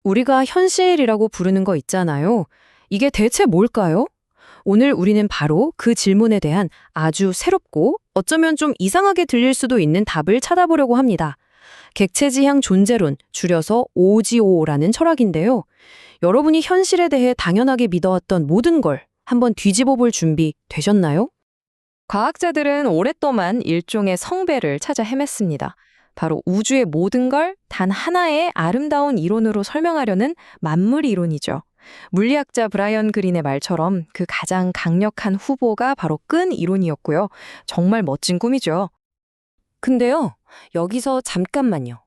우리가 현실이라고 부르는 거 있잖아요. 이게 대체 뭘까요? 오늘 우리는 바로 그 질문에 대한 아주 새롭고 어쩌면 좀 이상하게 들릴 수도 있는 답을 찾아보려고 합니다. 객체지향 존재론, 줄여서 OGO라는 철학인데요. 여러분이 현실에 대해 당연하게 믿어왔던 모든 걸 한번 뒤집어 볼 준비 되셨나요? 과학자들은 오랫동안 일종의 성배를 찾아 헤맸습니다. 바로 우주의 모든 걸 단 하나의 아름다운 이론으로 설명하려는 만물 이론이죠. 물리학자 브라이언 그린의 말처럼 그 가장 강력한 후보가 바로 끈 이론이었고요. 정말 멋진 꿈이죠. 근데요, 여기서 잠깐만요.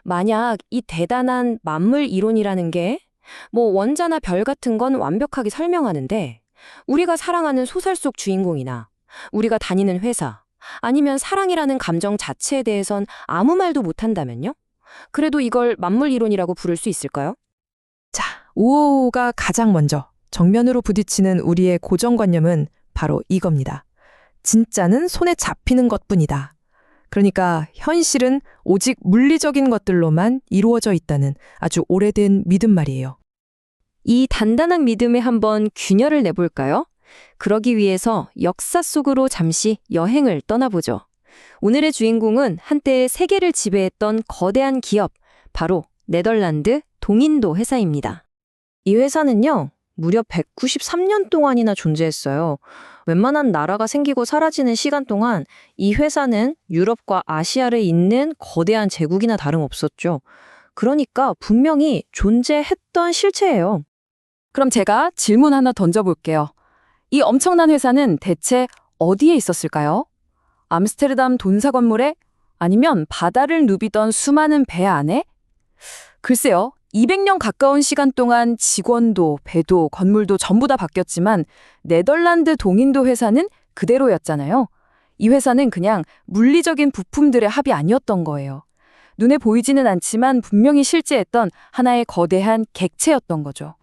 만약 이 대단한 만물 이론이라는 게 원자나 별 같은 건 완벽하게 설명하는데 우리가 사랑하는 소설 속 주인공이나 우리가 다니는 회사 아니면 사랑이라는 감정 자체에 대해선 아무 말도 못한다면요? 그래도 이걸 만물 이론이라고 부를 수 있을까요? 자, 우호가 가장 먼저 정면으로 부딪히는 우리의 고정관념은 바로 이겁니다. 진짜는 손에 잡히는 것뿐이다. 그러니까 현실은 오직 물리적인 것들로만 이루어져 있다는 아주 오래된 믿음 말이에요. 이 단단한 믿음에 한번 균열을 내볼까요? 그러기 위해서 역사 속으로 잠시 여행을 떠나보죠. 오늘의 주인공은 한때 세계를 지배했던 거대한 기업, 바로 네덜란드 동인도 회사입니다. 이 회사는요, 무려 193년 동안이나 존재했어요. 웬만한 나라가 생기고 사라지는 시간 동안 이 회사는 유럽과 아시아를 잇는 거대한 제국이나 다름없었죠. 그러니까 분명히 존재했던 실체예요. 그럼 제가 질문 하나 던져볼게요. 이 엄청난 회사는 대체 어디에 있었을까요? 암스테르담 돈사 건물에? 아니면 바다를 누비던 수많은 배 안에? 글쎄요, 200년 가까운 시간 동안 직원도, 배도, 건물도 전부 다 바뀌었지만 네덜란드 동인도 회사는 그대로였잖아요. 이 회사는 그냥 물리적인 부품들의 합이 아니었던 거예요. 눈에 보이지는 않지만 분명히 실제했던 하나의 거대한 객체였던 거죠.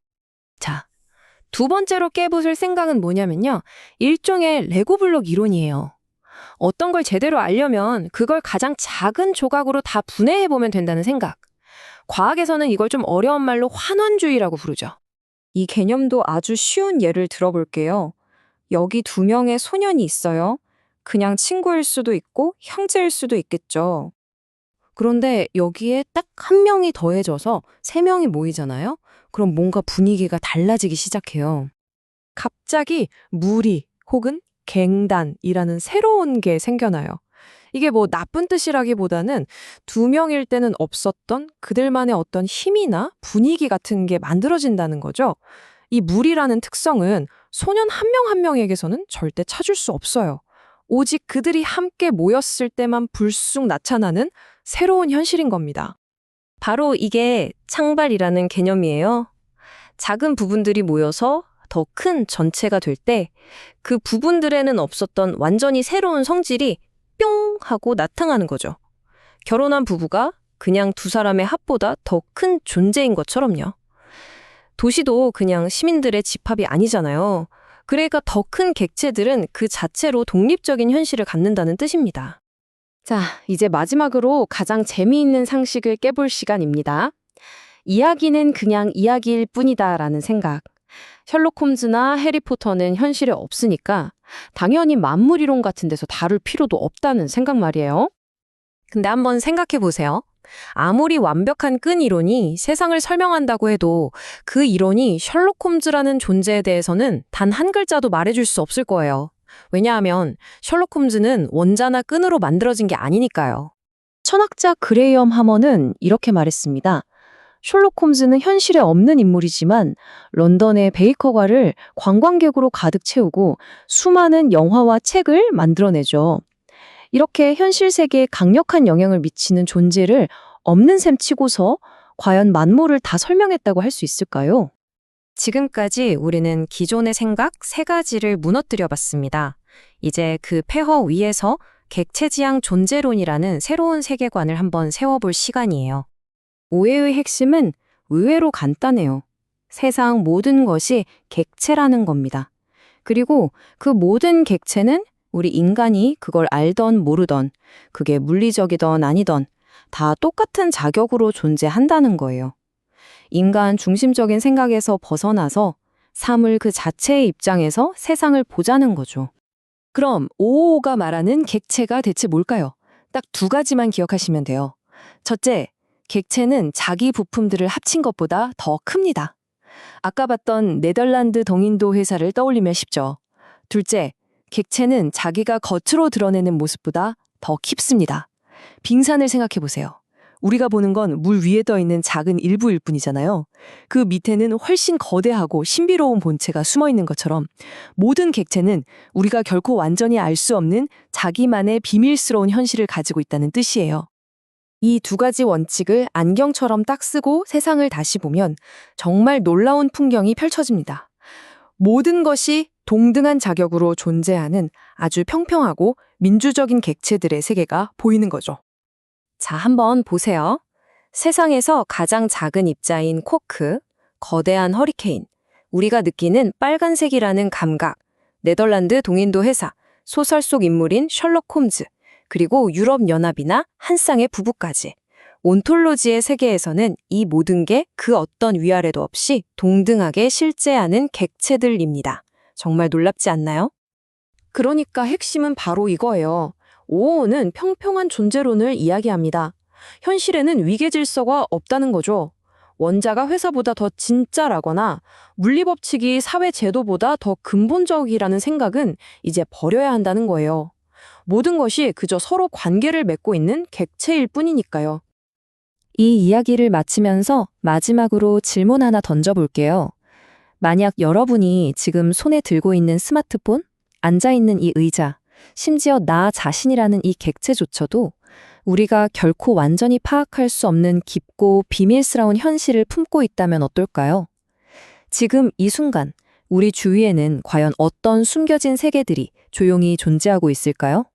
자, 두 번째로 깨부술 생각은 뭐냐면요. 일종의 레고 블록 이론이에요. 어떤 걸 제대로 알려면 그걸 가장 작은 조각으로 다 분해해보면 된다는 생각. 과학에서는 이걸 좀 어려운 말로 환원주의라고 부르죠. 이 개념도 아주 쉬운 예를 들어볼게요. 여기 두 명의 소년이 있어요. 그냥 친구일 수도 있고 형제일 수도 있겠죠. 그런데 여기에 딱 한 명이 더해져서 세 명이 모이잖아요. 그럼 뭔가 분위기가 달라지기 시작해요. 갑자기 무리 혹은 갱단이라는 새로운 게 생겨나요. 이게 나쁜 뜻이라기보다는 두 명일 때는 없었던 그들만의 어떤 힘이나 분위기 같은 게 만들어진다는 거죠. 이 무리라는 특성은 소년 한 명 한 명에게서는 절대 찾을 수 없어요. 오직 그들이 함께 모였을 때만 불쑥 나타나는 새로운 현실인 겁니다. 바로 이게 창발이라는 개념이에요. 작은 부분들이 모여서 더 큰 전체가 될 때 그 부분들에는 없었던 완전히 새로운 성질이 뿅 하고 나타나는 거죠. 결혼한 부부가 그냥 두 사람의 합보다 더 큰 존재인 것처럼요. 도시도 그냥 시민들의 집합이 아니잖아요. 그러니까 더 큰 객체들은 그 자체로 독립적인 현실을 갖는다는 뜻입니다. 자, 이제 마지막으로 가장 재미있는 상식을 깨볼 시간입니다. 이야기는 그냥 이야기일 뿐이다라는 생각. 셜록 홈즈나 해리포터는 현실에 없으니까 당연히 만물이론 같은 데서 다룰 필요도 없다는 생각 말이에요. 근데 한번 생각해 보세요. 아무리 완벽한 끈 이론이 세상을 설명한다고 해도 그 이론이 셜록 홈즈라는 존재에 대해서는 단 한 글자도 말해줄 수 없을 거예요. 왜냐하면 셜록 홈즈는 원자나 끈으로 만들어진 게 아니니까요. 천학자 그레이엄 하머는 이렇게 말했습니다. 셜록 홈즈는 현실에 없는 인물이지만 런던의 베이커가를 관광객으로 가득 채우고 수많은 영화와 책을 만들어내죠. 이렇게 현실 세계에 강력한 영향을 미치는 존재를 없는 셈 치고서 과연 만물을 다 설명했다고 할 수 있을까요? 지금까지 우리는 기존의 생각 세 가지를 무너뜨려 봤습니다. 이제 그 폐허 위에서 객체지향 존재론이라는 새로운 세계관을 한번 세워볼 시간이에요. 오해의 핵심은 의외로 간단해요. 세상 모든 것이 객체라는 겁니다. 그리고 그 모든 객체는 우리 인간이 그걸 알던 모르던, 그게 물리적이던 아니던 다 똑같은 자격으로 존재한다는 거예요. 인간 중심적인 생각에서 벗어나서 사물 그 자체의 입장에서 세상을 보자는 거죠. 그럼 555가 말하는 객체가 대체 뭘까요? 딱 두 가지만 기억하시면 돼요. 첫째, 객체는 자기 부품들을 합친 것보다 더 큽니다. 아까 봤던 네덜란드 동인도 회사를 떠올리면 쉽죠. 둘째, 객체는 자기가 겉으로 드러내는 모습보다 더 깊습니다. 빙산을 생각해 보세요. 우리가 보는 건 물 위에 떠 있는 작은 일부일 뿐이잖아요. 그 밑에는 훨씬 거대하고 신비로운 본체가 숨어 있는 것처럼 모든 객체는 우리가 결코 완전히 알 수 없는 자기만의 비밀스러운 현실을 가지고 있다는 뜻이에요. 이 두 가지 원칙을 안경처럼 딱 쓰고 세상을 다시 보면 정말 놀라운 풍경이 펼쳐집니다. 모든 것이 동등한 자격으로 존재하는 아주 평평하고 민주적인 객체들의 세계가 보이는 거죠. 자, 한번 보세요. 세상에서 가장 작은 입자인 쿼크, 거대한 허리케인, 우리가 느끼는 빨간색이라는 감각, 네덜란드 동인도 회사, 소설 속 인물인 셜록 홈즈, 그리고 유럽연합이나 한 쌍의 부부까지. 온톨로지의 세계에서는 이 모든 게 그 어떤 위아래도 없이 동등하게 실제하는 객체들입니다. 정말 놀랍지 않나요? 그러니까 핵심은 바로 이거예요. 555는 평평한 존재론을 이야기합니다. 현실에는 위계 질서가 없다는 거죠. 원자가 회사보다 더 진짜라거나 물리법칙이 사회 제도보다 더 근본적이라는 생각은 이제 버려야 한다는 거예요. 모든 것이 그저 서로 관계를 맺고 있는 객체일 뿐이니까요. 이 이야기를 마치면서 마지막으로 질문 하나 던져볼게요. 만약 여러분이 지금 손에 들고 있는 스마트폰, 앉아있는 이 의자, 심지어 나 자신이라는 이 객체조차도 우리가 결코 완전히 파악할 수 없는 깊고 비밀스러운 현실을 품고 있다면 어떨까요? 지금 이 순간 우리 주위에는 과연 어떤 숨겨진 세계들이 조용히 존재하고 있을까요?